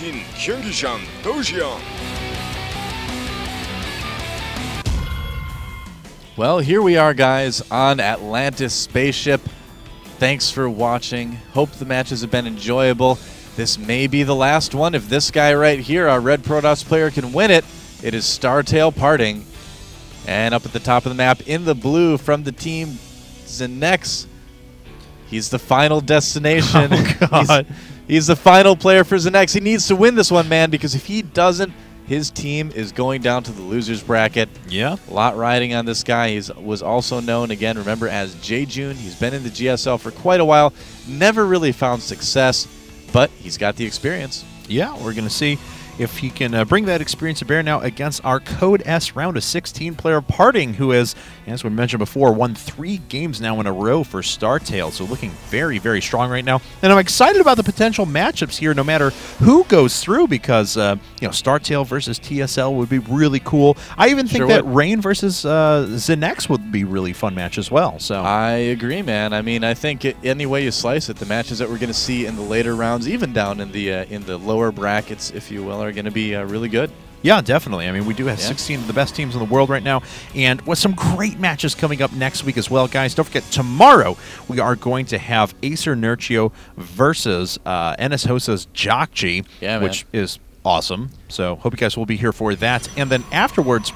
PartinG 경기장 도시형. Well, here we are, guys, on Atlantis Spaceship. Thanks for watching. Hope the matches have been enjoyable. This may be the last one. If this guy right here, our red Protoss player, can win it, it is StarTale PartinG. And up at the top of the map in the blue from the team ZeNEX. He's the final destination. Oh, God. He's the final player for ZeNEX. He needs to win this one, man, because if he doesn't, his team is going down to the losers bracket. Yeah. A lot riding on this guy. He was also known, again, remember, as J-June. He's been in the GSL for quite a while. Never really found success, but he's got the experience. Yeah, we're going to see if he can bring that experience to bear now against our Code S round of 16 player PartinG, who has, as we mentioned before, won 3 games now in a row for StarTale. So looking very, very strong right now. And I'm excited about the potential matchups here no matter who goes through because, you know, StarTale versus TSL would be really cool. I even think that Rain versus ZeNEX would be really fun match as well. So I agree, man. I mean, I think any way you slice it, the matches that we're going to see in the later rounds, even down in the lower brackets, if you will, are going to be really good. Yeah, definitely. I mean, we do have 16 of the best teams in the world right now, and with some great matches coming up next week as well, guys. Don't forget, tomorrow we are going to have Acer Nurchio versus NS Hosa's Jockji, which is awesome. So hope you guys will be here for that. And then afterwards,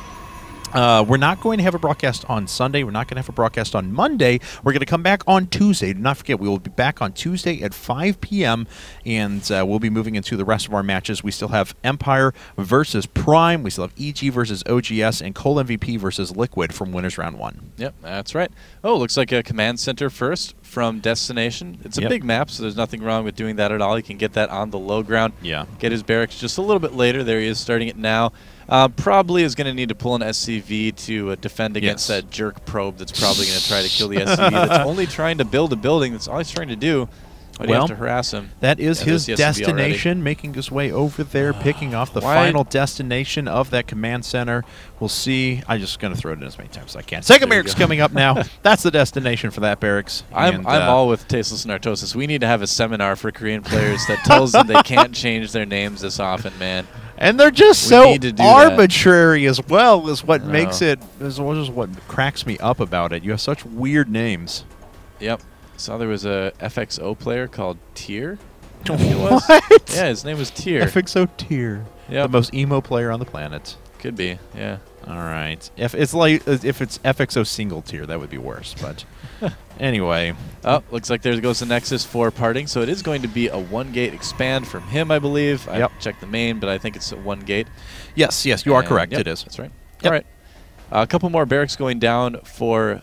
we're not going to have a broadcast on Sunday. We're not going to have a broadcast on Monday. We're going to come back on Tuesday. Do not forget, we will be back on Tuesday at 5 p.m., and we'll be moving into the rest of our matches. We still have Empire versus Prime. We still have EG versus OGS, and Cole MVP versus Liquid from Winners Round 1. Yep, that's right. Oh, looks like a command center first from Destination. It's a big map, so there's nothing wrong with doing that at all. You can get that on the low ground. Yeah. Get his barracks just a little bit later. There he is, starting it now. Probably is going to need to pull an SCV to defend against that jerk probe that's probably going to try to kill the SCV that's only trying to build a building. That's all he's trying to do. But you have to harass him. That is his destination, making his way over there, picking off the final destination of that command center. We'll see. I'm just going to throw it in as many times as I can. Second barracks coming up now. That's the destination for that barracks. I'm all with Tasteless and Artosis. We need to have a seminar for Korean players that tells them they can't change their names this often, man. And they're just so arbitrary as well, is what makes it, is what cracks me up about it. You have such weird names. Yep. Saw there was a FXO player called Tier. What? Yeah, his name was Tier. FXO Tier. Yep. The most emo player on the planet. Could be, yeah. All right. If it's FXO single tier, that would be worse. But anyway. Oh, looks like there goes the Nexus for PartinG. So it is going to be a 1-gate expand from him, I believe. I checked the main, but I think it's a 1-gate. Yes, yes, you are correct. It is. That's right. All right. A couple more barracks going down for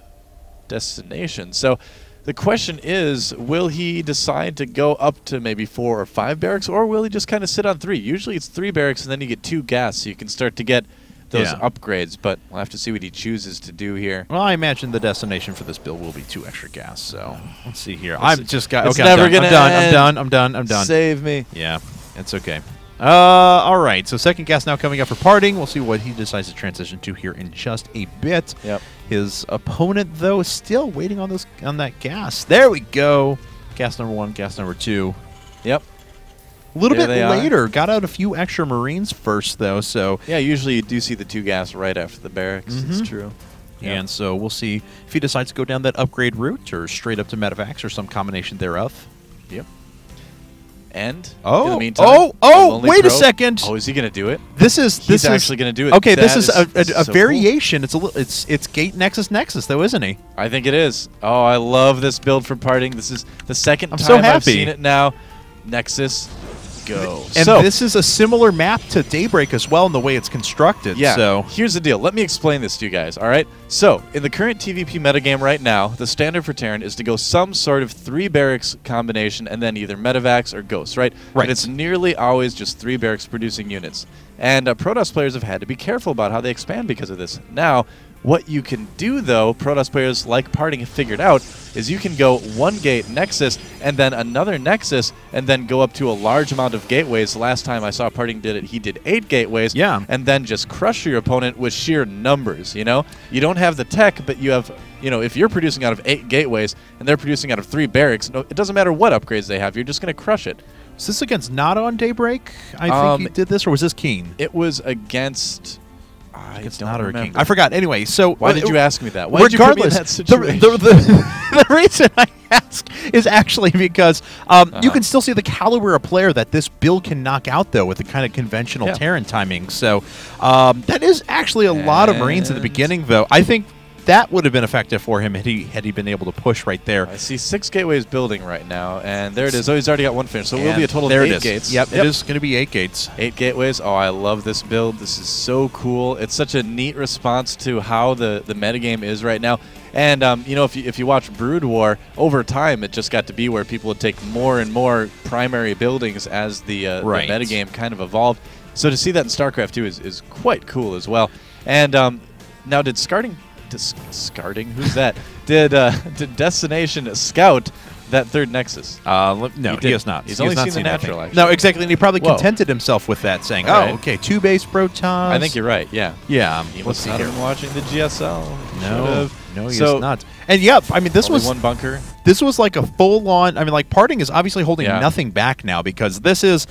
Destination. So the question is, will he decide to go up to maybe 4 or 5 barracks, or will he just kind of sit on 3? Usually it's 3 barracks, and then you get 2 gas, so you can start to get those upgrades, but we'll have to see what he chooses to do here. Well, I imagine the destination for this build will be 2 extra gas, so let's see here. I've just got... Okay, I'm done. Save me. Yeah, it's okay. All right, so second gas now coming up for PartinG. We'll see what he decides to transition to here in just a bit. Yep. His opponent, though, is still waiting on that gas. There we go. Gas number 1, gas number 2. Yep. A little bit later. Got out a few extra Marines first, though. So yeah, usually you do see the 2 gas right after the barracks. It's true. And so we'll see if he decides to go down that upgrade route or straight up to medevacs or some combination thereof. Yep. And in the meantime, wait a second. Oh, is he going to do it? He's actually going to do it. Okay, this is a variation. Cool. It's Gate Nexus though, isn't he? I think it is. Oh, I love this build for PartinG. This is the second time so happy. I've seen it now. Nexus, go. And this is a similar map to Daybreak as well in the way it's constructed. Yeah. So here's the deal. Let me explain this to you guys. All right. So in the current TVP metagame right now, the standard for Terran is to go some sort of 3 barracks combination and then either medevacs or ghosts, right? Right. And it's nearly always just 3 barracks producing units. And Protoss players have had to be careful about how they expand because of this. Now, what you can do, though, Protoss players like PartinG have figured out, is you can go 1-gate Nexus and then another Nexus and then go up to a large amount of gateways. The last time I saw PartinG did it, he did 8 gateways. Yeah. And then just crush your opponent with sheer numbers, you know? You don't have the tech, but you have, you know, if you're producing out of 8 gateways and they're producing out of 3 barracks, no, it doesn't matter what upgrades they have, you're just going to crush it. Is this against Nada on Daybreak? I think he did this, or was this Keen? It was against... I don't Nada or King. remember. I forgot. Anyway, so... Why did you ask me that? Why regardless, did you put me in that situation? the reason I ask is actually because you can still see the caliber of player that this build can knock out, though, with the kind of conventional Terran timing. So that is actually a lot of Marines in the beginning, though. I think that would have been effective for him had he been able to push right there. I see 6 gateways building right now, and there it is. Oh, he's already got 1 finish, so it will be a total of 8 gates. Yep, it is going to be 8 gates. 8 gateways. Oh, I love this build. This is so cool. It's such a neat response to how the metagame is right now. And you know, if you watch Brood War, over time it just got to be where people would take more and more primary buildings as the metagame kind of evolved. So to see that in StarCraft 2 is quite cool as well. And now did who's that? Did Destination scout that 3rd Nexus? No, he has not. He's only seen the natural, actually. No, exactly, and he probably contented himself with that, saying, right. "Oh, okay, 2 base protons." I think you're right. Yeah. Yeah. He must not have been watching the GSL. No, he is not. And yep, I mean, this was 1 bunker. This was like a full-on. I mean, like PartinG is obviously holding nothing back now because this is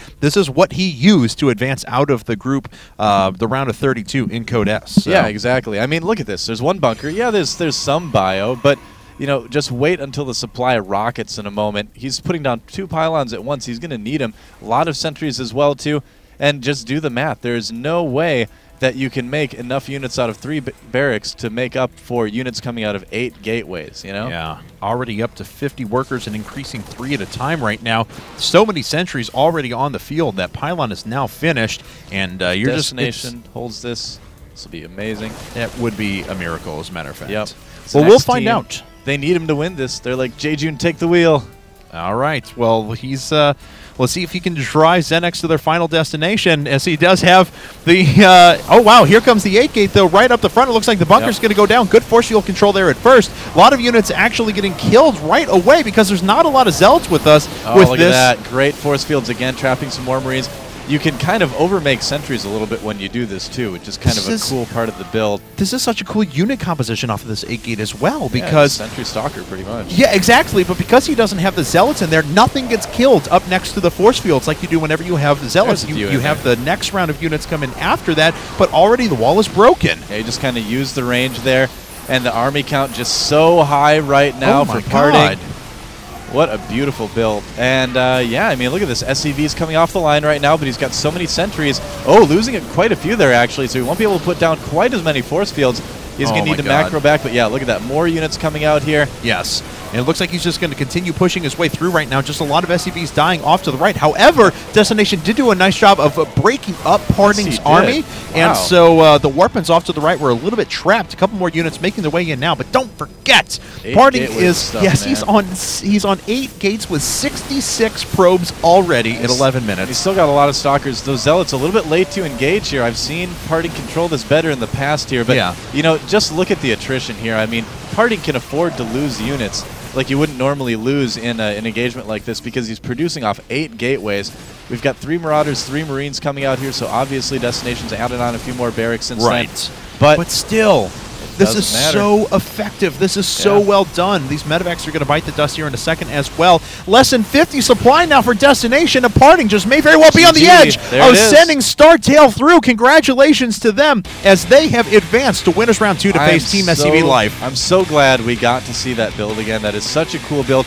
what he used to advance out of the group, the round of 32 in Code S. So. Yeah, exactly. I mean, look at this. There's 1 bunker. Yeah, there's some bio, but you know, just wait until the supply rockets in a moment. He's putting down 2 pylons at once. He's going to need them. A lot of sentries as well too, and just do the math. There's no way that you can make enough units out of 3 barracks to make up for units coming out of 8 gateways, you know? Yeah, already up to 50 workers and increasing 3 at a time right now. So many sentries already on the field. That pylon is now finished, and you're Destination holds this. This will be amazing. That would be a miracle, as a matter of fact. Yep. Well, we'll find out. They need him to win this. They're like, J-June, take the wheel. All right. Well, he's... Let's see if he can drive ZeNEX to their final destination, as he does have the... oh, wow, here comes the 8-gate, though, right up the front. It looks like the bunker's going to go down. Good force field control there at first. A lot of units actually getting killed right away because there's not a lot of Zealots with us. Look at that. Great force fields again, trapping some more Marines. You can kind of overmake sentries a little bit when you do this, too, which is kind of a cool part of the build. This is such a cool unit composition off of this 8-gate as well, because... Sentry Stalker, pretty much. Yeah, exactly, but because he doesn't have the Zealots in there, nothing gets killed up next to the force fields like you do whenever you have the Zealots. You have the next round of units come in after that, but already the wall is broken. Yeah, you just kind of use the range there, and the army count just so high right now for PartinG. What a beautiful build. And, yeah, I mean, look at this. SCV's coming off the line right now, but he's got so many sentries. Oh, losing quite a few there, actually, so he won't be able to put down quite as many force fields. He's going to need to macro back, but, yeah, look at that. More units coming out here. Yes. And it looks like he's just going to continue pushing his way through right now. Just a lot of SCVs dying off to the right. However, Destination did do a nice job of breaking up PartinG's army. Wow. And so the Warpens off to the right were a little bit trapped. A couple more units making their way in now. But don't forget, PartinG is, he's on 8 gates with 66 probes already in 11 minutes. He's still got a lot of Stalkers. Those Zealots a little bit late to engage here. I've seen PartinG control this better in the past here. But, you know, just look at the attrition here. I mean, PartinG can afford to lose units like you wouldn't normally lose in an engagement like this because he's producing off 8 gateways. We've got 3 Marauders, 3 Marines coming out here, so obviously Destination's added on a few more barracks since then. But still, this is so effective. This is so well done. These medevacs are going to bite the dust here in a second as well. Less than 50 supply now for Destination. And PartinG just may very well be on the edge of sending StarTale through. Congratulations to them as they have advanced to Winners Round 2 to face Team SCV Live. I'm so glad we got to see that build again. That is such a cool build.